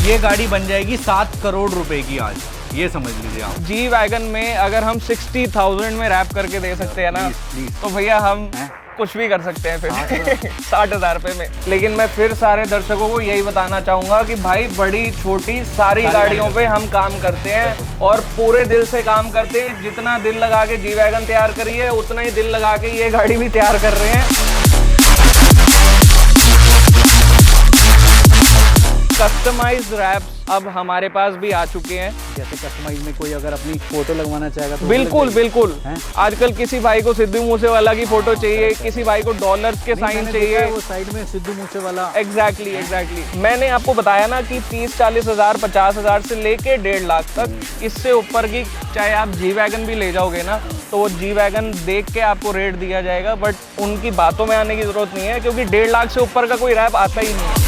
ये गाड़ी बन जाएगी 7 करोड़ रुपए की आज, ये समझ लीजिए आप। जी वैगन में अगर हम 60,000 में रैप करके दे सकते हैं ना, तो भैया हम कुछ भी कर सकते हैं फिर 60,000 रुपए में। लेकिन मैं फिर सारे दर्शकों को यही बताना चाहूंगा कि भाई बड़ी छोटी सारी गाड़ियों पे हम काम करते हैं और पूरे दिल से काम करते हैं। जितना दिल लगा के जी वैगन तैयार करिए, उतना ही दिल लगा के ये गाड़ी भी तैयार कर रहे हैं। कस्टमाइज्ड रैप्स अब हमारे पास भी आ चुके हैं। जैसे कस्टमाइज में कोई अगर अपनी फोटो लगवाना चाहेगा तो बिल्कुल आजकल किसी भाई को सिद्धू मूसेवाला की फोटो चाहिए, किसी भाई को डॉलर्स के साइन चाहिए, वो साइड में सिद्धू मूसेवाला। एग्जैक्टली मैंने आपको बताया ना कि 30-40 हज़ार 50 हज़ार से लेके 1.5 लाख तक, इससे ऊपर की चाहे आप जी वैगन भी ले जाओगे ना, तो वो जी वैगन देख के आपको रेट दिया जाएगा। बट उनकी बातों में आने की जरूरत नहीं है, क्योंकि 1.5 लाख से ऊपर का कोई रैप आता ही नहीं है।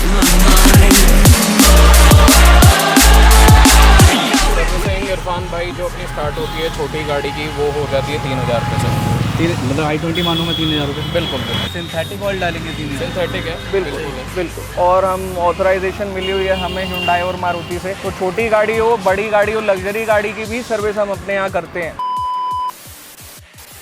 इरफान भाई जो अपनी स्टार्ट होती है छोटी गाड़ी की, वो हो जाती है 3,000 रुपये से। मतलब i20 मानो मैं 3,000 रुपये। बिल्कुल सिंथेटिक ऑयल डालेंगे 3,000। सिंथेटिक है बिल्कुल। और हम ऑथराइजेशन मिली हुई है हमें हुंडई और मारुति से, तो छोटी गाड़ी हो बड़ी गाड़ी हो लग्जरी गाड़ी की भी सर्विस हम अपने यहाँ करते हैं।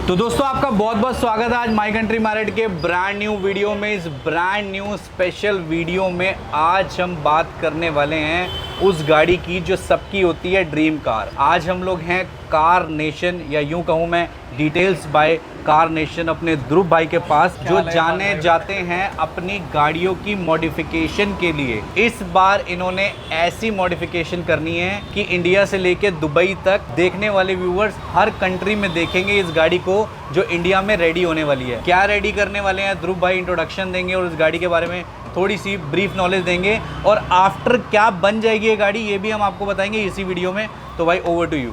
तो दोस्तों आपका बहुत बहुत स्वागत है आज माई कंट्री मार्केट के ब्रांड न्यू वीडियो में। इस ब्रांड न्यू स्पेशल वीडियो में आज हम बात करने वाले हैं उस गाड़ी की जो सबकी होती है ड्रीम कार। आज हम लोग हैं कार नेशन, या यूं कहूं मैं डिटेल्स बाय कार नेशन, अपने ध्रुव भाई के पास, जो जाने जाते हैं अपनी गाड़ियों की मॉडिफिकेशन के लिए। इस बार इन्होंने ऐसी मॉडिफिकेशन करनी है कि इंडिया से लेके दुबई तक देखने वाले व्यूअर्स हर कंट्री में देखेंगे इस गाड़ी को, जो इंडिया में रेडी होने वाली है। क्या रेडी करने वाले हैं ध्रुव भाई इंट्रोडक्शन देंगे और इस गाड़ी के बारे में थोड़ी सी ब्रीफ नॉलेज देंगे, और आफ्टर क्या बन जाएगी ये गाड़ी ये भी हम आपको बताएंगे इसी वीडियो में। तो भाई ओवर टू यू।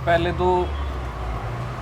पहले तो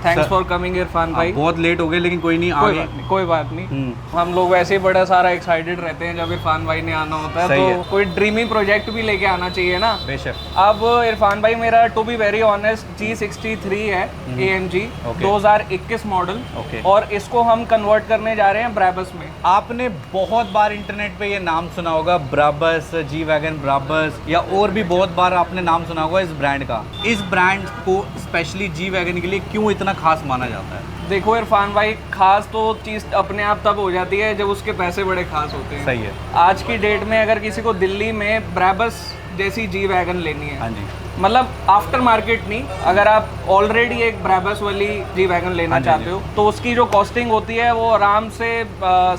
थैंक्स फॉर कमिंग इरफान भाई। बहुत लेट हो गए लेकिन कोई नहीं, आगे कोई बात नहीं। हम लोग वैसे ही बड़ा सारा एक्साइटेड रहते हैं जब इरफान भाई ने आना होता है, तो कोई ड्रीमी प्रोजेक्ट भी लेके आना चाहिए ना। बेशक। अब इरफान भाई मेरा to be very honest G63 है AMG 2021 मॉडल, और इसको हम कन्वर्ट करने जा रहे हैं ब्राबस में। आपने बहुत बार इंटरनेट पे ये नाम सुना होगा, ब्राबस, जी वैगन ब्राबस, या और भी बहुत बार आपने नाम सुना होगा इस ब्रांड का। इस ब्रांड को स्पेशली जी वैगन के लिए क्यों इतना खास माना जाता है? देखो इरफान भाई, खास तो चीज़ अपने आप तब हो जाती है जब उसके पैसे बड़े खास होते हैं। सही है। आज की डेट में अगर किसी को दिल्ली में ब्राबस जैसी जी वैगन लेनी है, हाँ जी, मतलब आफ्टर मार्केट नहीं, अगर आप ऑलरेडी एक ब्राबस वाली जी वैगन लेना चाहते हो, तो उसकी जो कॉस्टिंग होती है वो आराम से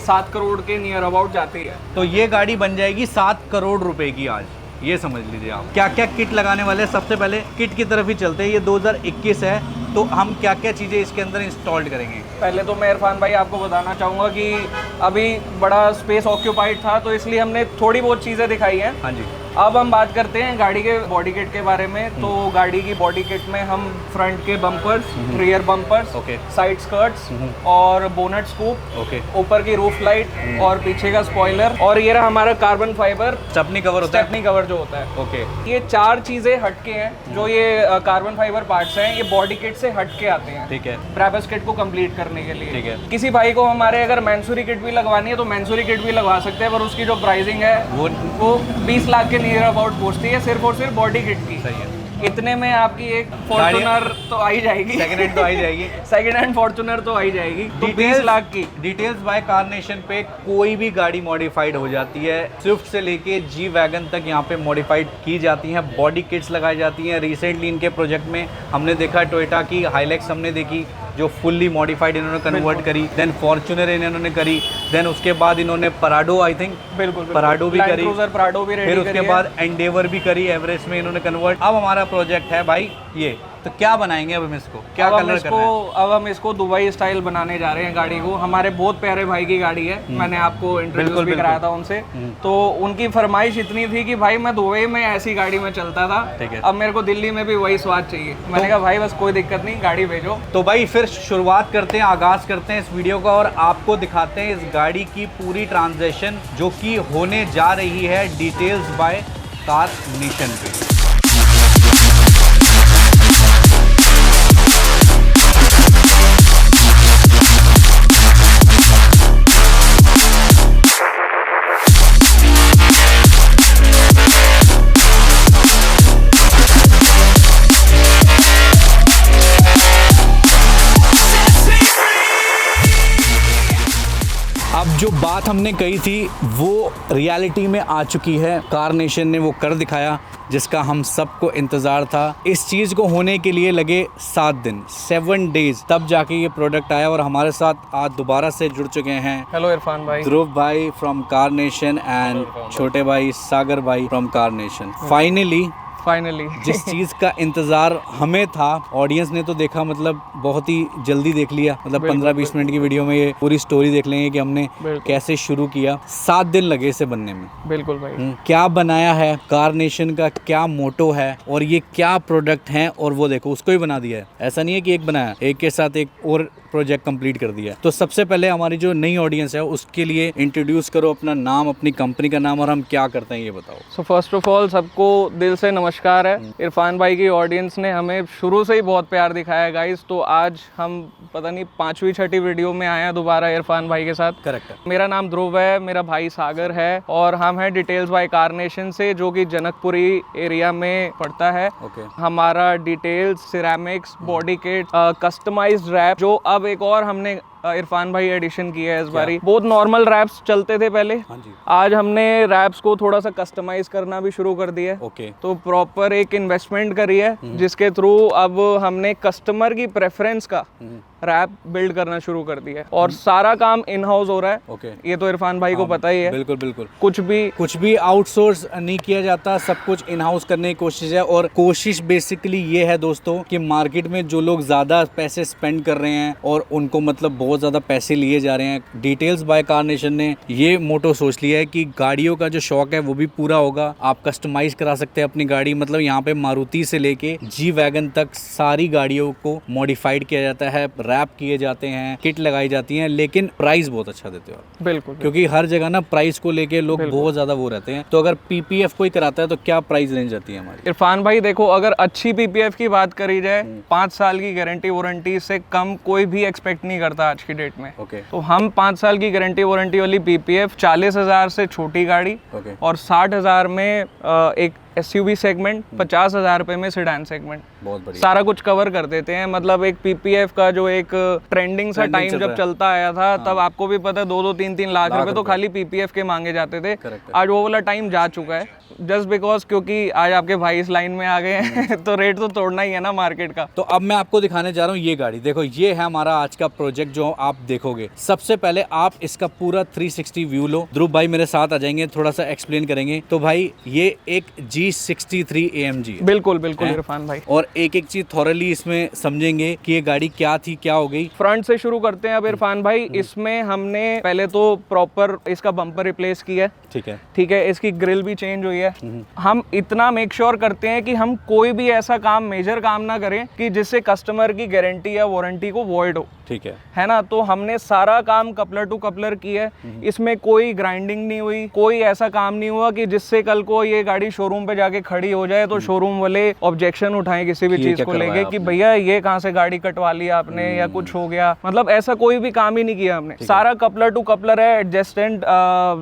7 करोड़ के नियर अबाउट जाती है। तो ये गाड़ी बन जाएगी 7 करोड़ रुपए की आज, ये समझ लीजिए आप। क्या क्या किट लगाने वाले हैं, सबसे पहले किट की तरफ ही चलते हैं। ये 2021 है, तो हम क्या क्या चीज़ें इसके अंदर इंस्टॉल्ड करेंगे? पहले तो मैं इरफान भाई आपको बताना चाहूँगा कि अभी बड़ा स्पेस ऑक्यूपाइड था, तो इसलिए हमने थोड़ी बहुत चीज़ें दिखाई हैं। हाँ जी। अब हम बात करते हैं गाड़ी के बॉडी किट के बारे में। तो गाड़ी की बॉडी किट में हम फ्रंट के bumpers, rear bumpers, side skirts और बोनट स्कूप, ऊपर की रूफ लाइट और पीछे का स्पॉइलर, और ये रहा हमारा कार्बन फाइबर स्टेपनी कवर होता है। स्टेपनी कवर जो होता है। ये 4 चीजें हटके हैं, जो ये कार्बन फाइबर पार्ट्स हैं, ये बॉडी किट से हटके आते हैं। ठीक है। ब्राबस किट को कंप्लीट करने के लिए। ठीक है। किसी भाई को हमारे अगर मैंसूरी किट भी लगवानी है तो मैंसूरी किट भी लगवा सकते हैं, पर उसकी जो प्राइसिंग है वो 20 लाख के नियर अबाउट पहुंचती है, सिर्फ और सिर्फ बॉडी किट की। सही है। इतने में आपकी एक फॉर्च्यूनर तो आ ही जाएगी, सेकंड हैंड तो आ ही जाएगी, सेकंड हैंड फॉर्च्यूनर तो आ ही जाएगी, तो 20 लाख की। डिटेल्स बाय कार नेशन पे कोई भी गाड़ी मॉडिफाइड हो जाती है, स्विफ्ट से लेके जी वैगन तक यहाँ पे मॉडिफाइड की जाती हैं, बॉडी किट्स लगाई जाती हैं। रिसेंटली इनके प्रोजेक्ट में हमने देखा टोयोटा की हाइलैक्स हमने देखी, जो फुल्ली मॉडिफाइड इन्होंने कन्वर्ट करी, देन फॉर्च्यूनर इन्होंने करी, देन उसके बाद इन्होंने पराडो, आई थिंक पराडो भी करी, पराडो भी रेडी, फिर उसके बाद एंडेवर भी करी, एवरेस्ट में इन्होंने कन्वर्ट। अब हमारा प्रोजेक्ट है भाई ये, तो क्या बनाएंगे अब हम इसको, क्या कलर करना है? अब हम इसको दुबई स्टाइल बनाने जा रहे हैं गाड़ी को। हमारे बहुत प्यारे भाई की गाड़ी है, मैंने आपको इंट्रोड्यूस भी कराया था उनसे, तो उनकी फरमाइश इतनी थी कि भाई मैं दुबई में ऐसी गाड़ी में चलता था, अब मेरे को दिल्ली में भी वही स्वाद चाहिए। मैंने कहा भाई बस कोई दिक्कत नहीं, गाड़ी भेजो। तो भाई फिर शुरुआत करते हैं, आगाज करते हैं इस वीडियो का, और आपको दिखाते हैं इस गाड़ी की पूरी ट्रांजैक्शन जो कि होने जा रही है डिटेल्स बाय कार नेशन पे। अब जो बात हमने कही थी वो रियलिटी में आ चुकी है। कार नेशन ने वो कर दिखाया जिसका हम सबको इंतज़ार था। इस चीज़ को होने के लिए लगे 7 दिन, 7 डेज, तब जाके ये प्रोडक्ट आया। और हमारे साथ आज दोबारा से जुड़ चुके हैं हेलो इरफान भाई, ध्रुव भाई फ्रॉम कार नेशन एंड छोटे भाई सागर भाई फ्रॉम कार नेशन। फाइनली जिस चीज़ का इंतज़ार हमें था, ऑडियंस ने तो देखा, मतलब बहुत ही जल्दी देख लिया। मतलब 15-20 मिनट की वीडियो में ये पूरी स्टोरी देख लेंगे कि हमने कैसे शुरू किया। 7 दिन लगे इसे बनने में। बिल्कुल भाई। क्या बनाया है, कार नेशन का क्या मोटो है और ये क्या प्रोडक्ट हैं, और वो देखो उसको ही बना दिया है। ऐसा नहीं है कि एक बनाया, एक के साथ एक और प्रोजेक्ट कंप्लीट कर दिया। तो सबसे पहले हमारी जो नई ऑडियंस है उसके लिए इंट्रोड्यूस करो अपना नाम, अपनी कंपनी का नाम और हम क्या करते हैं ये बताओ। सो फर्स्ट ऑफ ऑल सबको दिल से नमस्कार है। इरफान भाई की ऑडियंस ने हमें शुरू से ही बहुत प्यार दिखाया है गाइस। तो आज हम पता नहीं 5वीं-6वीं वीडियो में आए हैं दोबारा इरफान भाई के साथ। करेक्ट। मेरा नाम ध्रुव है, मेरा भाई सागर है और हम हैं डिटेल्स बाय कार नेशन से, जो कि जनकपुरी एरिया में पड़ता है। हमारा details, ceramics, body kit, customised wrap, जो अब एक और हमने इरफान भाई एडिशन किया है इस बारी। बहुत नॉर्मल रैप्स चलते थे पहले, आज हमने रैप्स को थोड़ा सा कस्टमाइज करना भी शुरू कर दिया है। तो प्रॉपर एक इन्वेस्टमेंट करी है जिसके थ्रू अब हमने कस्टमर की प्रेफरेंस का रैप बिल्ड करना शुरू कर दिया है और सारा काम इन हाउस हो रहा है। ये तो इरफान भाई को पता ही है। बिल्कुल। कुछ भी आउटसोर्स नहीं किया जाता, सब कुछ इन हाउस करने की कोशिश है। और कोशिश बेसिकली ये है दोस्तों कि मार्केट में जो लोग ज्यादा पैसे स्पेंड कर रहे हैं और उनको मतलब बहुत ज्यादा पैसे लिए जा रहे हैं, डिटेल्स बाय कार नेशन ने ये मोटो सोच लिया है कि गाड़ियों का जो शौक है वो भी पूरा होगा। आप कस्टमाइज करा सकते हैं अपनी गाड़ी। मतलब यहाँ पे मारुति से लेके जी वैगन तक सारी गाड़ियों को मॉडिफाइड किया जाता है, रैप किए जाते हैं, किट लगाई जाती हैं, लेकिन प्राइस बहुत अच्छा देते हो आप। बिल्कुल। क्योंकि हर जगह ना प्राइस को लेके लोग बहुत ज्यादा वो रहते हैं। तो अगर पीपीएफ कोई कराता है तो क्या प्राइस रेंज जाती है हमारी? इरफान भाई देखो, अगर अच्छी पीपीएफ की बात करी जाए, 5 साल की गारंटी वारंटी से कम कोई भी एक्सपेक्ट नहीं करता आज की डेट में। तो हम 5 साल की गारंटी वारंटी वाली पीपीएफ 40,000 से छोटी गाड़ी और 60,000 में एक एसयूवी सेगमेंट, 50,000 रुपए में सेडान सेगमेंट, बहुत बढ़िया, सारा कुछ कवर कर देते हैं। मतलब एक पीपीएफ का जो एक ट्रेंडिंग सा टाइम जब चलता आया था, तब आपको भी पता है 2-2, 3-3 लाख रुपए तो खाली पीपीएफ के मांगे जाते थे। आज वो वाला टाइम जा चुका है, जस्ट बिकॉज क्योंकि आज आपके भाई इस लाइन में आ गए हैं तो रेट तो तोड़ना ही है ना मार्केट का। तो अब मैं आपको दिखाने जा रहा हूँ ये गाड़ी। देखो ये है हमारा आज का प्रोजेक्ट जो आप देखोगे। सबसे पहले आप इसका पूरा 360 व्यू लो। ध्रुव भाई मेरे साथ आ जाएंगे, थोड़ा सा एक्सप्लेन करेंगे। तो भाई ये एक G63 AMG है। बिल्कुल इरफान भाई। और एक एक चीज थॉरली इसमें समझेंगे कि ये गाड़ी क्या थी, क्या हो गई। फ्रंट से शुरू करते हैं अब इरफान भाई। इसमें हमने पहले तो प्रॉपर इसका बम्पर रिप्लेस किया है। ठीक है, इसकी ग्रिल भी चेंज हुई है। हम इतना मेक श्योर करते हैं कि हम कोई भी ऐसा काम, मेजर काम ना करें कि जिससे कस्टमर की गारंटी या वारंटी को वॉइड हो। ठीक है ना। तो हमने सारा काम कपलर टू कपलर किया है। इसमें कोई ग्राइंडिंग नहीं हुई, कोई ऐसा काम नहीं हुआ कि जिससे कल को ये गाड़ी शोरूम पे जाके खड़ी हो जाए तो शोरूम वाले ऑब्जेक्शन उठाएं किसी भी चीज को लेके कि भैया ये कहाँ से गाड़ी कटवा ली आपने या कुछ हो गया। मतलब ऐसा कोई भी काम ही नहीं किया हमने। सारा कपलर टू कपलर है, एडजस्टेंट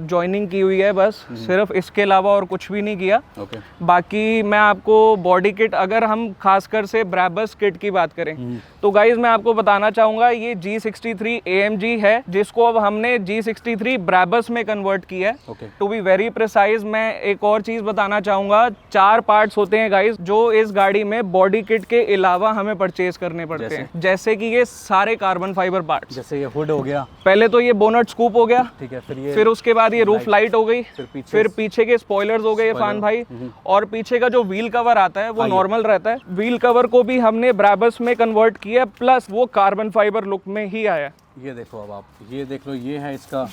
जॉइनिंग की हुई है बस, सिर्फ इसके अलावा और कुछ भी नहीं किया। बाकी मैं आपको बॉडी किट, अगर हम खासकर से ब्राबस किट की बात करें तो गाइज मैं आपको बताना चाहूंगा ये G63 AMG है, जिसको अब हमने G63 ब्राबस में कन्वर्ट किया है। टू बी वेरी प्रिसाइज, मैं एक और चीज बताना चाहूंगा, 4 पार्ट्स होते हैं गाइज जो इस गाड़ी में बॉडी किट के अलावा हमें परचेज करने पड़ते हैं। जैसे कि ये सारे कार्बन फाइबर पार्ट्स, जैसे ये हुड हो गया, पहले तो ये बोनट स्कूप हो गया, ठीक है, फिर उसके बाद ये रूफ लाइट हो गई, फिर पीछे के स्पॉयलर्स हो गए इरफान भाई, और पीछे का जो व्हील कवर आता है वो नॉर्मल रहता है। व्हील कवर को भी हमने ब्राबस में कन्वर्ट किया, प्लस वो कार्बन फाइबर लुक में ही आया। ये देखो, अब आप ये देख लो, ये है इसका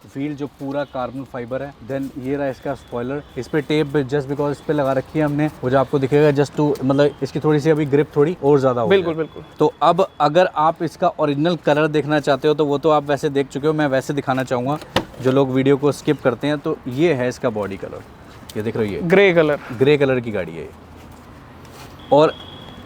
व्हील जो पूरा कार्बन फाइबर है। देन ये रहा इसका स्पॉइलर, इस पे टेप जस्ट बिकॉज इस पे लगा रखी है हमने, वो जो आपको दिखेगा जस्ट टू, मतलब इसकी थोड़ी सी अभी ग्रिप थोड़ी और ज्यादा हो। बिल्कुल। तो अब अगर आप इसका ओरिजिनल कलर देखना चाहते हो तो वो तो आप वैसे देख चुके हो, मैं वैसे दिखाना चाहूँगा जो लोग वीडियो को स्किप करते हैं। तो ये है इसका बॉडी कलर, ये देख रहे हो, ये ग्रे कलर की गाड़ी है। और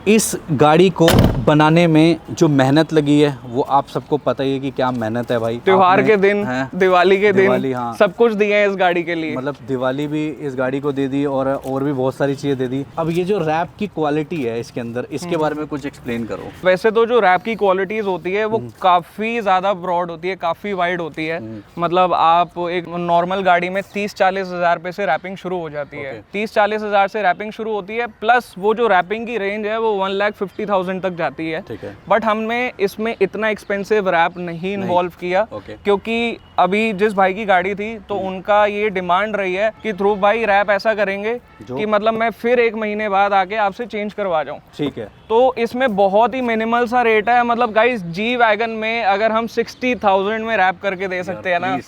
इस गाड़ी को बनाने में जो मेहनत लगी है वो आप सबको पता ही है कि क्या मेहनत है भाई। त्योहार के दिन, दिवाली के दिन, हाँ, सब कुछ दिए हैं इस गाड़ी के लिए। मतलब दिवाली भी इस गाड़ी को दे दी और भी बहुत सारी चीजें दे दी। अब ये जो रैप की क्वालिटी है इसके अंदर, इसके बारे में कुछ एक्सप्लेन करो। वैसे तो जो रैप की क्वालिटीज होती है वो काफी ज्यादा ब्रॉड होती है, काफी वाइड होती है। मतलब आप एक नॉर्मल गाड़ी में 30-40 हजार रुपए से रैपिंग शुरू हो जाती है। 30-40 हजार से रैपिंग शुरू होती है, प्लस वो जो रैपिंग की रेंज है वो 1,50,000 तक जाती है। बट हमने इसमें इतना एक्सपेंसिव रैप नहीं इन्वॉल्व किया, क्योंकि अभी जिस भाई की गाड़ी थी तो उनका ये डिमांड रही है कि ध्रुव भाई रैप ऐसा करेंगे कि मतलब मैं फिर 1 महीने बाद आके आपसे चेंज करवा जाऊं। ठीक है। तो इसमें बहुत ही मिनिमल सा रेट है। मतलब गाइस जी वैगन में अगर हम 60,000 में रैप करके दे सकते हैं ना,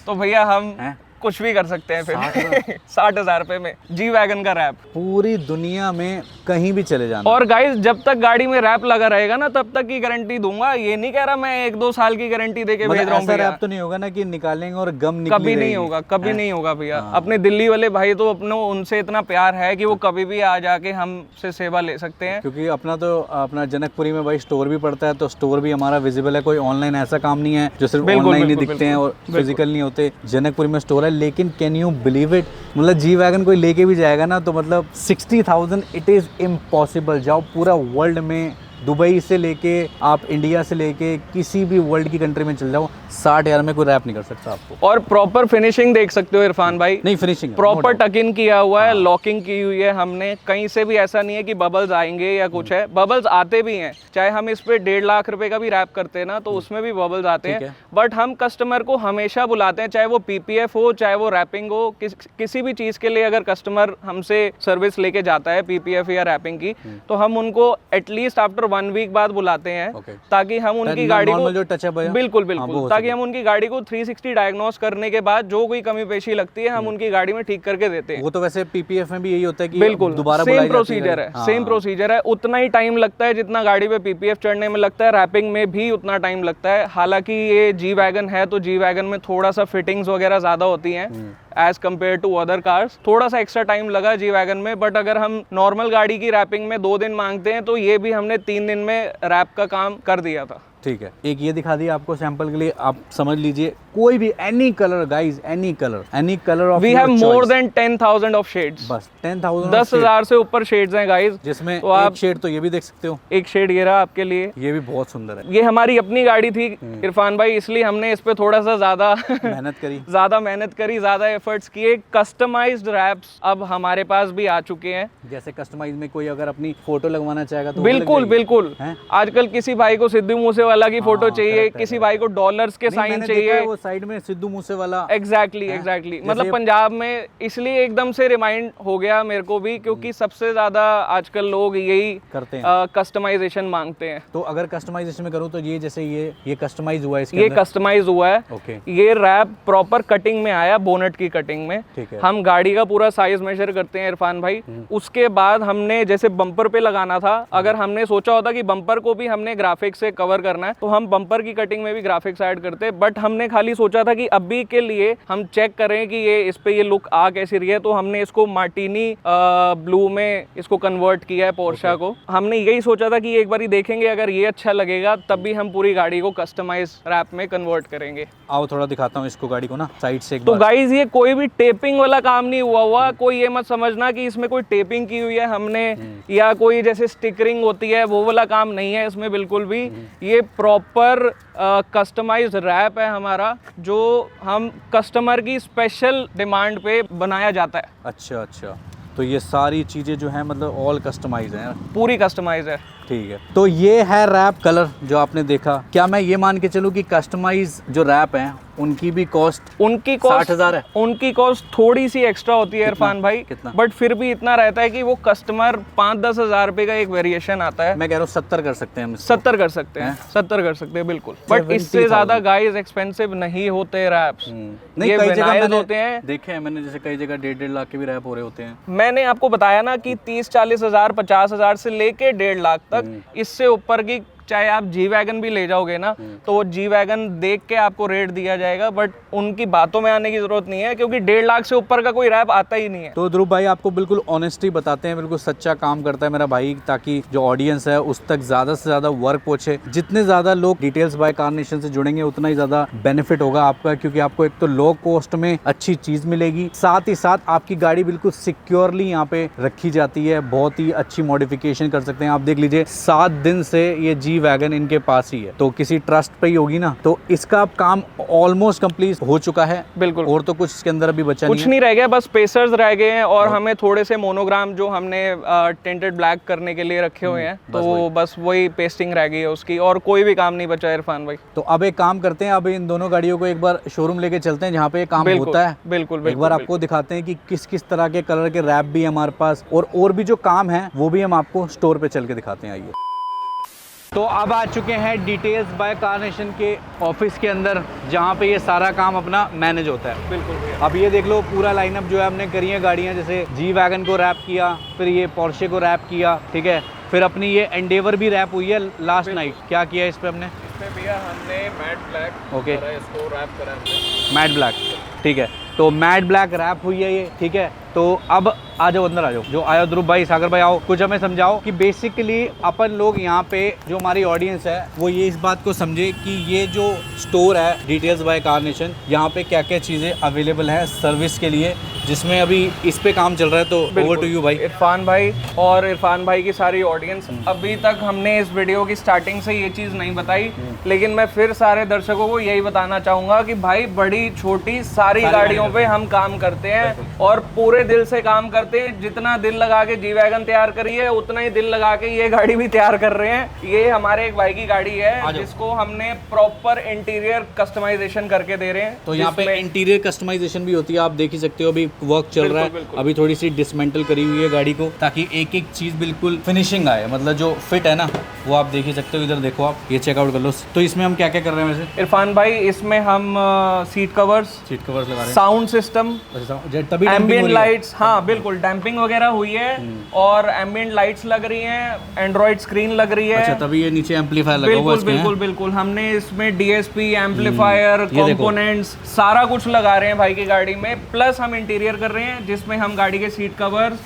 तो भैया हम कुछ भी कर सकते हैं फिर 60,000 रुपए में जी वैगन का रैप। पूरी दुनिया में कहीं भी चले जाना। और गाइस जब तक गाड़ी में रैप लगा रहेगा ना तब तक की गारंटी दूंगा। ये नहीं कह रहा मैं 1-2 साल की गारंटी देके भेज रहा हूँ। ऐसा रैप तो नहीं होगा ना कि निकालेंगे और गम निकली कभी नहीं होगा, कभी नहीं होगा भैया। अपने दिल्ली वाले भाई तो अपने उनसे इतना प्यार है कि वो कभी भी आ जाके हमसे सेवा ले सकते हैं। क्योंकि अपना जनकपुरी में भाई स्टोर भी पड़ता है, तो स्टोर भी हमारा विजिबल है। कोई ऑनलाइन ऐसा काम नहीं है जो सिर्फ ऑनलाइन ही दिखते हैं और फिजिकल नहीं होते। जनकपुरी में स्टोर है, लेकिन कैन यू बिलीव इट, मतलब जी वैगन कोई लेके भी जाएगा ना तो मतलब 60,000 इट इज इम्पॉसिबल। जाओ पूरा वर्ल्ड में, दुबई से लेके आप इंडिया से लेके किसी भी वर्ल्ड की कंट्री में चल जाओ, 60,000 में कोई रैप नहीं कर सकता आपको। और प्रॉपर फिनिशिंग देख सकते हो इरफान भाई। नहीं, फिनिशिंग प्रॉपर टक इन किया हुआ है, लॉकिंग की हुई है हमने। कहीं से भी ऐसा नहीं है कि बबल्स आएंगे या कुछ है। बबल्स आते भी हैं, चाहे हम इस पे 1.5 लाख रुपए का भी रैप करते हैं ना तो उसमें भी बबल्स आते हैं। बट हम कस्टमर को हमेशा बुलाते हैं, चाहे वो पीपीएफ हो चाहे वो रैपिंग हो, किसी भी चीज के लिए अगर कस्टमर हमसे सर्विस लेके जाता है पीपीएफ या रैपिंग की, तो हम उनको एटलीस्ट आफ्टर 1 वीक बाद बुलाते हैं, ताकि हम उनकी गाड़ी को जो टचअप है बिल्कुल ताकि हम उनकी गाड़ी को 360 डायग्नोस करने के बाद जो कोई कमी पेशी लगती है हम उनकी गाड़ी में ठीक करके देते हैं। वो तो वैसे पीपीएफ में भी यही होता है कि बिल्कुल दोबारा सेम प्रोसीजर है, सेम प्रोसीजर है। उतना ही टाइम लगता है जितना गाड़ी पे पीपीएफ चढ़ने में लगता है, रैपिंग में भी उतना टाइम लगता है। हालांकि ये जी वैगन है तो जी वैगन में थोड़ा सा फिटिंग्स वगैरह ज्यादा होती हैं as compare to other cars. थोड़ा सा एक्स्ट्रा टाइम लगा जी वैगन में, बट अगर हम नॉर्मल गाड़ी की रैपिंग में 2 दिन मांगते हैं तो ये भी हमने 3 दिन में रैप का काम कर दिया था। ठीक है, एक ये दिखा दिया आपको सैंपल के लिए, आप समझ लीजिए कोई भी any colour guys, any colour of we have more than 10,000 of shades. बस 10,000 10,000 से ऊपर शेड्स हैं गाइस, जिसमें तो आप एक शेड तो ये भी देख सकते हो। एक शेड ये रहा आपके लिए, ये भी बहुत सुंदर है। ये हमारी अपनी गाड़ी थी इरफान भाई, इसलिए हमने इस पे थोड़ा सा ज्यादा मेहनत करी, ज्यादा एफर्ट्स किए। कस्टमाइज्ड रैप्स अब हमारे पास भी आ चुके हैं। जैसे कस्टमाइज में कोई अगर अपनी फोटो लगवाना चाहेगा तो बिल्कुल आजकल किसी भाई को सिद्धू मूसेवाला की फोटो चाहिए, किसी भाई को डॉलर्स के साइन चाहिए, वो साइड में सिद्धू मूसेवाला। एग्जैक्टली मतलब पंजाब में इसलिए एकदम से रिमाइंड हो गया मेरे को भी, क्योंकि सबसे ज्यादा आजकल लोग यही करते हैं, कस्टमाइजेशन मांगते हैं। तो अगर कस्टमाइजेशन में करूँ तो ये जैसे ये कस्टमाइज हुआ है, ये कस्टमाइज हुआ है। ये रैप प्रॉपर कटिंग में आया, बोनेट की कटिंग में। हम गाड़ी का पूरा साइज मेजर करते हैं इरफान भाई। उसके बाद हमने जैसे बम्पर पे लगाना था, अगर हमने सोचा होता कि बम्पर को भी हमने ग्राफिक्स से कवर करना है तो हम बम्पर की कटिंग में भी ग्राफिक्स ऐड करते, बट हमने खाली सोचा था कि अभी के लिए हम चेक करें कि ये इस पे ये लुक आ कैसी रही है, तो हमने इसको मार्टिनी ब्लू में इसको कन्वर्ट किया है पोर्शा को। हमने यही सोचा था कि एक बारी देखेंगे अगर ये अच्छा लगेगा तब भी हम पूरी गाड़ी को कस्टमाइज रैप में कन्वर्ट करेंगे। आओ थोड़ा दिखाता हूँ इसको, गाड़ी को ना साइड से एक तो गाइज ये कोई भी टेपिंग वाला काम नहीं हुआ। कोई ये मत समझना कि इसमें कोई टेपिंग की हुई है हमने या कोई जैसे स्टिकरिंग होती है वो वाला काम नहीं है इसमें बिल्कुल भी। ये प्रॉपर कस्टमाइज्ड रैप है हमारा, जो हम कस्टमर की स्पेशल डिमांड पे बनाया जाता है। अच्छा, तो ये सारी चीजें जो है मतलब ऑल कस्टमाइज हैं, पूरी कस्टमाइज है। ठीक है, तो ये है रैप कलर जो आपने देखा। क्या मैं ये मान के चलूँ कि कस्टमाइज जो रैप हैं उनकी भी कॉस्ट 60,000 है? उनकी कॉस्ट थोड़ी सी एक्स्ट्रा होती है इरफान भाई, बट फिर भी इतना रहता है कि वो कस्टमर 5-10 हजार रुपए का एक वेरिएशन आता है। मैं कह रहा हूँ 70 कर सकते हैं हम, 70 कर सकते हैं, 70 कर सकते हैं बिल्कुल। बट इससे ज्यादा गाइस एक्सपेंसिव नहीं होते रैप्स। नहीं, कई जगह होते हैं, देखे हैं मैंने, जैसे कई जगह 1.5 लाख के भी रैप हो रहे होते हैं। मैंने आपको बताया ना कि 30-40 हजार 50 हजार से लेके 1.5 लाख तक, इससे ऊपर की चाहे आप जी वैगन भी ले जाओगे ना तो वो जी वैगन देख के आपको रेट दिया जाएगा, बट उनकी बातों में आने की जरूरत नहीं है क्योंकि 1.5 लाख से ऊपर का कोई रैप आता ही नहीं है। तो ध्रुव भाई आपको बिल्कुल ऑनेस्टी बताते हैं, बिल्कुल सच्चा काम करता है मेरा भाई, ताकि जो ऑडियंस है उस तक ज्यादा से ज्यादा वर्क पहुंचे। जितने ज्यादा लोग डिटेल्स बाय कार नेशन से जुड़ेंगे उतना ही ज्यादा बेनिफिट होगा आपका, क्योंकि आपको एक तो लो कॉस्ट में अच्छी चीज मिलेगी, साथ ही साथ आपकी गाड़ी बिल्कुल सिक्योरली यहाँ पे रखी जाती है, बहुत ही अच्छी मॉडिफिकेशन कर सकते हैं। आप देख लीजिए 7 दिन से ये जी वैगन इनके पास ही है, तो किसी ट्रस्ट पे ही होगी ना। तो इसका काम ऑलमोस्ट कंप्लीट हो चुका है बिल्कुल, और तो कुछ इसके अंदर अभी बचा कुछ नहीं रह गया, बस पेसर्स रह गए हैं और हमें थोड़े से मोनोग्राम जो हमने टेंटेड ब्लैक करने के लिए रखे हुए हैं, तो बस वही पेस्टिंग रह गई है उसकी, और कोई भी काम नहीं बचा है इरफान भाई। तो अब एक काम करते हैं, अब इन दोनों गाड़ियों को एक बार शोरूम लेके चलते हैं जहाँ पे काम होता है। बिल्कुल एक बार आपको दिखाते हैं कि किस किस तरह के कलर के रैप भी है हमारे पास, और भी जो काम है वो भी हम आपको स्टोर पे चल के दिखाते हैं। आइए। तो अब आ चुके हैं डिटेल्स बाय कार नेशन के ऑफिस के अंदर, जहाँ पे ये सारा काम अपना मैनेज होता है। बिल्कुल। अब ये देख लो पूरा लाइनअप जो है हमने करी है गाड़ियाँ, जैसे जी वैगन को रैप किया, फिर ये पोर्शे को रैप किया, ठीक है, फिर अपनी ये एंडेवर भी रैप हुई है लास्ट नाइट। क्या किया इस पे हमने? इसमें भैया हमने मैट ब्लैक ओके इसको रैप करा हमने। मैट ब्लैक, ठीक है, तो मैट ब्लैक रैप हुई है ये, ठीक है। तो अब आ जाओ अंदर, आ जाओ, जो आयो ध्रुव भाई, सागर भाई, आओ कुछ हमें समझाओ कि बेसिकली अपन लोग यहाँ पे जो हमारी ऑडियंस है वो ये इस बात को समझे कि ये जो स्टोर है डिटेल्स बाय कार नेशन, यहाँ पे क्या क्या चीज़ें अवेलेबल है सर्विस के लिए, जिसमें अभी इस पे काम चल रहा है। तो ओवर टू यू भाई। इरफान भाई और इरफान भाई की सारी ऑडियंस, अभी तक हमने इस वीडियो की स्टार्टिंग से ये चीज़ नहीं बताई, लेकिन मैं फिर सारे दर्शकों को यही बताना चाहूँगा कि भाई बड़ी छोटी सारी गाड़ियों पे हम काम करते हैं और पूरे दिल से काम करते हैं। जितना दिल लगा के जी वैगन तैयार करी है उतना ही दिल लगा के ये गाड़ी भी तैयार कर रहे हैं। ये हमारे एक भाई की गाड़ी है जिसको हमने प्रॉपर इंटीरियर कस्टमाइजेशन करके दे रहे हैं। तो यहाँ पे इंटीरियर कस्टमाइजेशन भी होती है, आप देख ही सकते हो, अभी वर्क चल रहा है, अभी थोड़ी सी डिसमेंटल करी हुई है गाड़ी को, ताकि एक एक चीज बिल्कुल फिनिशिंग आए, मतलब जो फिट है ना वो आप देख ही सकते हो। इधर देखो आप, ये चेकआउट कर लो। तो इसमें हम क्या क्या कर रहे हैं वैसे इरफान भाई? इसमें हम सीट कवर्स लगा रहे हैं, साउंड सिस्टम, तभी एम्बिएंट लाइट्स, हाँ बिल्कुल डैम्पिंग वगैरह हुई है, और एम्बिएंट लाइट्स लग रही हैं, एंड्रॉइड स्क्रीन लग रही है। अच्छा, तभी ये नीचे एम्पलीफायर लगा हुआ है। बिल्कुल बिल्कुल हमने इसमें डीएसपी, एम्पलीफायर, कंपोनेंट्स सारा कुछ लगा रहे हैं भाई की गाड़ी में। प्लस हम इंटीरियर कर रहे हैं जिसमें हम गाड़ी के seat covers,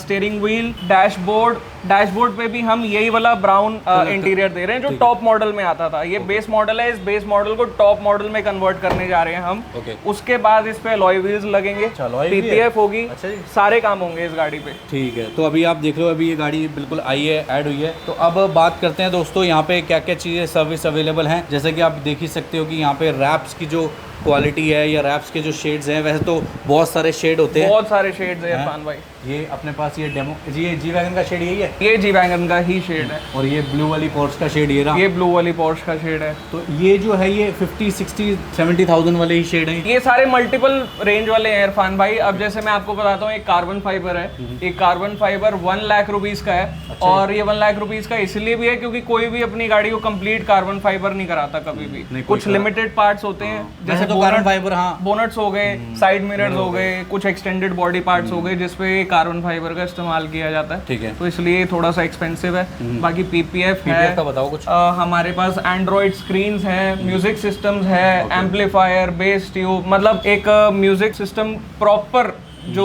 steering wheel, dashboard पे भी हम यही वाला ब्राउन इंटीरियर दे रहे हैं जो टॉप मॉडल में आता था। ये बेस मॉडल है, इस बेस मॉडल को टॉप मॉडल में कन्वर्ट करने जा रहे हैं हम। उसके बाद इस पे अलॉय व्हील्स लगेंगे, पीपीएफ होगी, सारे काम होंगे इस गाड़ी पे। ठीक है, तो अभी आप देख लो, अभी ये गाड़ी बिल्कुल आई है, ऐड हुई है। तो अब बात करते हैं दोस्तों यहाँ पे क्या क्या चीज़ें सर्विस अवेलेबल हैं। जैसे कि आप देख ही सकते हो कि यहाँ पे रैप्स की जो क्वालिटी है या रैप्स के जो शेड्स हैं, वैसे तो बहुत सारे शेड होते हैं, बहुत सारे शेड्स हैं इरफान भाई। ये अपने पास ये डेमो, ये जी वैगन का शेड यही है, ये जी वैगन का ही शेड है, और ये ब्लू वाली पोर्श का शेड, ये ब्लू वाली पोर्श का शेड है। तो ये जो है ये 50, 60, 70,000 वाले ही शेड हैं। ये सारे मल्टीपल रेंज वाले हैं इरफान भाई। अब जैसे मैं आपको बताता हूँ, एक कार्बन फाइबर है, एक कार्बन फाइबर 1 लाख रुपीज का है। अच्छा। और ये 1 लाख रुपीज का इसलिए भी है क्योंकि कोई भी अपनी गाड़ी को कंप्लीट कार्बन फाइबर नहीं कराता कभी भी, कुछ लिमिटेड पार्ट्स होते हैं, जैसे तो कार्बन फाइबर, हाँ, बोनट्स हो गए, साइड मिरर्स हो गए, कुछ एक्सटेंडेड बॉडी पार्ट्स हो गए जिसपे कार्बन फाइबर का इस्तेमाल किया जाता है। ठीक है, तो इसलिए थोड़ा सा एक्सपेंसिव है। बाकी पीपीएफ है, का बताओ कुछ। हमारे पास एंड्रॉइड स्क्रीन्स है, म्यूजिक सिस्टम्स है, एम्पलीफायर, बेस ट्यूब, मतलब एक म्यूजिक सिस्टम प्रॉपर जो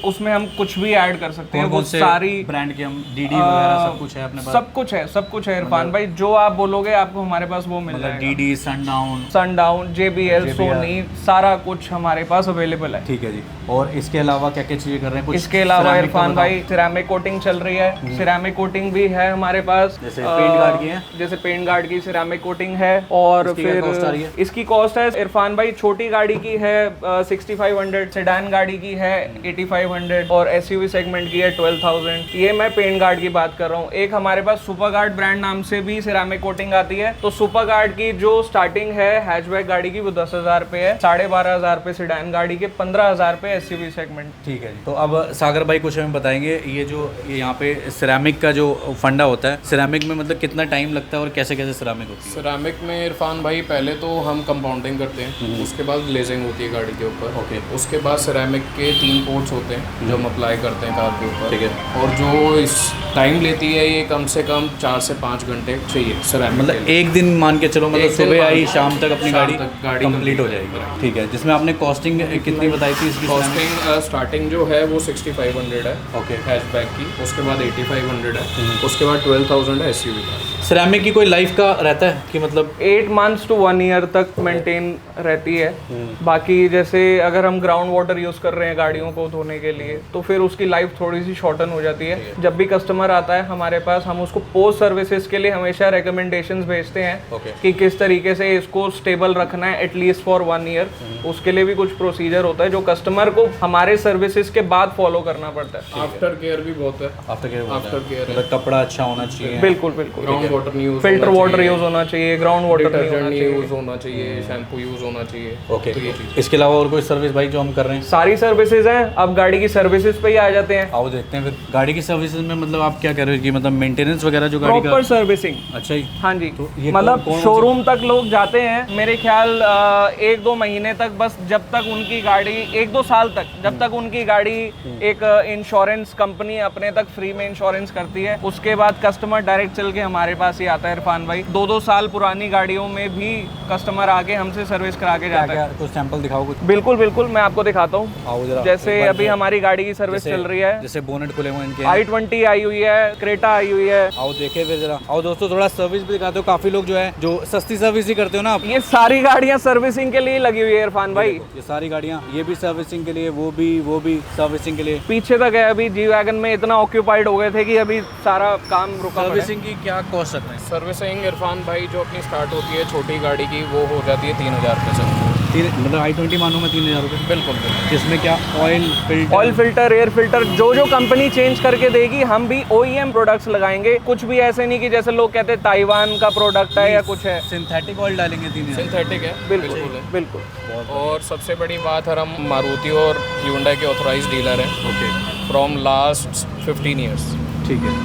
उसमें हम कुछ भी ऐड कर सकते हैं। वो सारी ब्रांड के हम डीडी वगैरह सब कुछ है अपने पास, सब कुछ है इरफान भाई। जो आप बोलोगे आपको हमारे पास वो मिल जाएगा। डीडी, सनडाउन, JBL, सोनी, सारा कुछ हमारे पास अवेलेबल है। ठीक है जी। और इसके अलावा क्या क्या चीजें कर रहे हैं? इसके अलावा इरफान भाई सिरेमिक कोटिंग चल रही है, सिरेमिक कोटिंग भी है हमारे पास, जैसे पेंट गार्ड की है, जैसे पेंट गार्ड की सिरेमिक कोटिंग है। और फिर इसकी कॉस्ट है इरफान भाई, छोटी गाड़ी की है 6500, सेडान गाड़ी की है 8500, और SUV सेगमेंट की है 12000। ये मैं पेंट गार्ड की बात कर रहा हूँ। एक हमारे पास सुपर गार्ड ब्रांड नाम से भी सिरेमिक कोटिंग आती है। तो सुपर गार्ड की जो स्टार्टिंग है हैचबैक गाड़ी की वो 10,000 पे है, 12,500 पे सेडान गाड़ी के, 15,000 पे SUV सेगमेंट। ठीक है जी। तो अब सागर भाई कुछ हमें बताएंगे, ये जो यहाँ पे सिरेमिक का जो फंडा होता है, सिरेमिक में मतलब कितना टाइम लगता है और कैसे कैसे सिरेमिक होती है? सिरेमिक में इरफान भाई पहले तो हम कंपाउंडिंग करते हैं, उसके बाद ग्लेजिंग होती है गाड़ी के ऊपर। ओके। उसके बाद सिरेमिक के 3 गन कोट्स होते हैं जो हम अप्लाई करते हैं कार के ऊपर। ठीक है। और जो इस टाइम लेती है ये कम से कम 4 से 5 घंटे चाहिए ceramic मतलब के लिए। एक दिन मान के चलो, मतलब एक दिन सुबह मान आई के शाम तक अपनी शाम गाड़ी तक गाड़ी कंप्लीट हो complete जाएगी। ठीक है, जिसमें आपने कॉस्टिंग कितनी बताई थी इसकी? कॉस्टिंग स्टार्टिंग जो है वो 6500 है ओके। हैचबैक की, उसके बाद 8500 है, उसके बाद 12,000 है एसयूवी का। सिरेमिक की कोई लाइफ का रहता है कि मतलब 8 months to 1 year तक मेंटेन रहती है। बाकी जैसे अगर हम ग्राउंड वाटर यूज़ कर रहे हैं गाड़ियों को धोने के लिए तो फिर उसकी लाइफ थोड़ी सी शॉर्टन हो जाती है। जब भी कस्टमर आता है हमारे पास, हम उसको पोस्ट सर्विसेज के लिए हमेशा रिकमेंडेशंस भेजते हैं ओके। कि किस तरीके से इसको स्टेबल रखना है एटलीस्ट फॉर 1 year। उसके लिए भी कुछ प्रोसीजर होता है जो कस्टमर को हमारे सर्विसेज के बाद फॉलो करना पड़ता है। आफ्टर केयर भी बहुत है। आफ्टर केयर Aftercare मतलब कपड़ा अच्छा होना चाहिए। बिल्कुल बिल्कुल। ग्राउंड वाटर नहीं यूज, फिल्टर वाटर यूज होना चाहिए, ग्राउंड वाटर नहीं होना नहीं चाहिए। यूज होना चाहिए, शैम्पू यूज होना चाहिए। ओके। तो ये चीज़ इसके अलावा और कोई सर्विस भाई जो हम कर रहे हैं? सारी सर्विसेज हैं। अब गाड़ी की सर्विसेज पे ही आ जाते हैं। आओ देखते हैं फिर। गाड़ी की सर्विसेज में मतलब आप क्या कह रहे हो कि मतलब मेंटेनेंस वगैरह जो गाड़ी का? Proper servicing. अच्छा ही। हाँ जी, तो ये मतलब कौन- शोरूम तक लोग जाते हैं मेरे ख्याल 1-2 महीने तक, बस जब तक उनकी गाड़ी 1-2 साल तक, जब तक उनकी गाड़ी एक इंश्योरेंस कंपनी अपने तक फ्री में इंश्योरेंस करती है, उसके बाद कस्टमर डायरेक्ट चल के हमारे पास ही आता है। इरफान भाई 2-2 साल पुरानी गाड़ियों में भी कस्टमर आके हमसे सर्विस करा के क्या जाता है। क्या कुछ सैंपल दिखाओ कुछ। बिल्कुल बिल्कुल, मैं आपको दिखाता हूँ। आओ जरा। जैसे एक बार अभी जो- हमारी गाड़ी की सर्विस जैसे- चल रही है। जैसे बोनेट खुले हुए इनके। i20 आई हुई है, क्रेटा आई हुई है। आओ देखे फिर जरा। आओ दोस्तों, थोड़ा सर्विस भी दिखाते हो। काफी लोग जो है जो सस्ती सर्विस ही करते हो ना आप। ये सारी गाड़ियां सर्विसिंग के लिए लगी हुई है इरफान भाई। ये सारी गाड़ियाँ, ये भी सर्विसिंग के लिए, वो भी सर्विसिंग के लिए। पीछे तक है, अभी जी वैगन में इतना ऑक्यूपाइड हो गए थे कि अभी सारा काम रुका पड़ा है। सर्विसिंग की क्या कॉस्ट रखते हैं? सर्विसिंग इरफान भाई जो अपनी स्टार्ट होती है छोटी गाड़ी की वो हो जाती है 3000 रुपये से। मतलब i20 मानो मैं 3000 रुपये। बिल्कुल बिल्कुल। जिसमें क्या ऑयल फिल्टर, एयर फिल्टर, जो जो कंपनी चेंज करके देगी, हम भी OEM प्रोडक्ट्स लगाएंगे। कुछ भी ऐसे नहीं कि जैसे लोग कहते हैं ताइवान का प्रोडक्ट है या कुछ है। सिंथेटिक ऑयल डालेंगे 3000। सिंथेटिक है बिल्कुल है। बिल्कुल। और सबसे बड़ी बात है, हम मारुति और Hyundai के ऑथराइज डीलर हैं ओके। From last 15 years. ठीक है,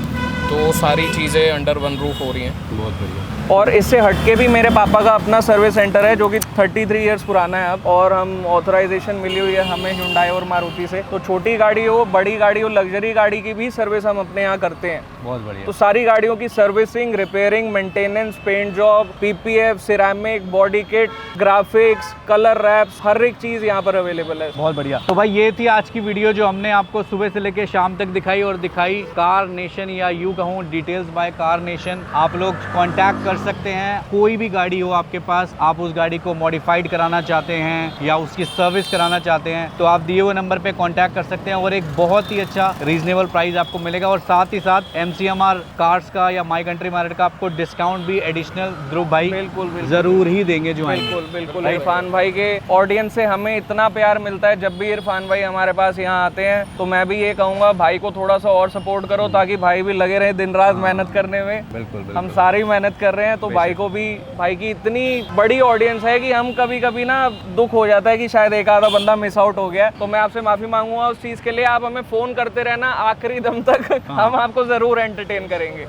तो सारी चीज़ें अंडर वन रूफ हो रही हैं। बहुत बढ़िया। और इससे हटके भी मेरे पापा का अपना सर्विस सेंटर है जो कि 33 इयर्स पुराना है अब, और हम ऑथराइजेशन मिली हुई है हमें Hyundai और मारुति से। तो छोटी गाड़ी हो, बड़ी गाड़ी हो, लग्जरी गाड़ी की भी सर्विस हम अपने यहाँ करते हैं। बहुत बढ़िया। तो सारी गाड़ियों की servicing, repairing, maintenance, paint job, PPF, ceramic, body kit, graphics, colour wraps, हर एक चीज़ यहाँ पर अवेलेबल है। बहुत बढ़िया। तो भाई ये थी आज की वीडियो जो हमने आपको सुबह से लेकर शाम तक दिखाई, और दिखाई कार नेशन, या यूँ कहूँ डिटेल्स बाय कार नेशन। आप लोग कांटेक्ट कर सकते हैं। कोई भी गाड़ी हो आपके पास, आप उस गाड़ी को मॉडिफाइड कराना चाहते हैं या उसकी सर्विस कराना चाहते हैं, तो आप दिए हुए नंबर पे कांटेक्ट कर सकते हैं, और एक बहुत ही अच्छा रीजनेबल प्राइस आपको मिलेगा। और साथ ही साथ MCMR कार्स का या माई कंट्री मार्केट का आपको डिस्काउंट भी एडिशनल ध्रुव भाई बिल्कुल बिल्कुल जरूर ही देंगे जो आएंगे। बिल्कुल बिल्कुल। इरफान भाई के ऑडियंस से हमें इतना प्यार मिलता है। जब भी इरफान भाई हमारे पास यहाँ आते हैं तो मैं भी ये कहूँगा, भाई को थोड़ा सा और सपोर्ट करो ताकि भाई भी लगे रहे दिन रात मेहनत करने में। बिल्कुल हम सारी मेहनत कर रहे हैं, तो भाई को भी, भाई की इतनी बड़ी ऑडियंस है कि हम कभी कभी ना दुख हो जाता है कि शायद एक आधा बंदा मिस आउट हो गया है। तो मैं आपसे माफी मांगूंगा उस चीज के लिए। आप हमें फोन करते रहना आखिरी दम तक, हम आपको जरूर एंटरटेन करेंगे।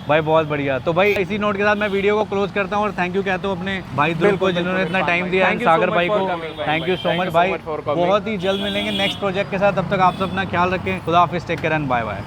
भाई बहुत बढ़िया। तो भाई इसी नोट के साथ मैं वीडियो को क्लोज करता हूँ, और थैंक यू कहता हूँ अपने भाई ध्रुव को जिन्होंने इतना टाइम दिया, Thank you so Sagar much भाई for को। coming, भाई। Thank you so Thank much you so भाई। much for coming। बहुत ही जल्द मिलेंगे नेक्स्ट प्रोजेक्ट के साथ। तब तक आप सब अपना ख्याल रखें। खुदा हाफिज, take care and bye bye.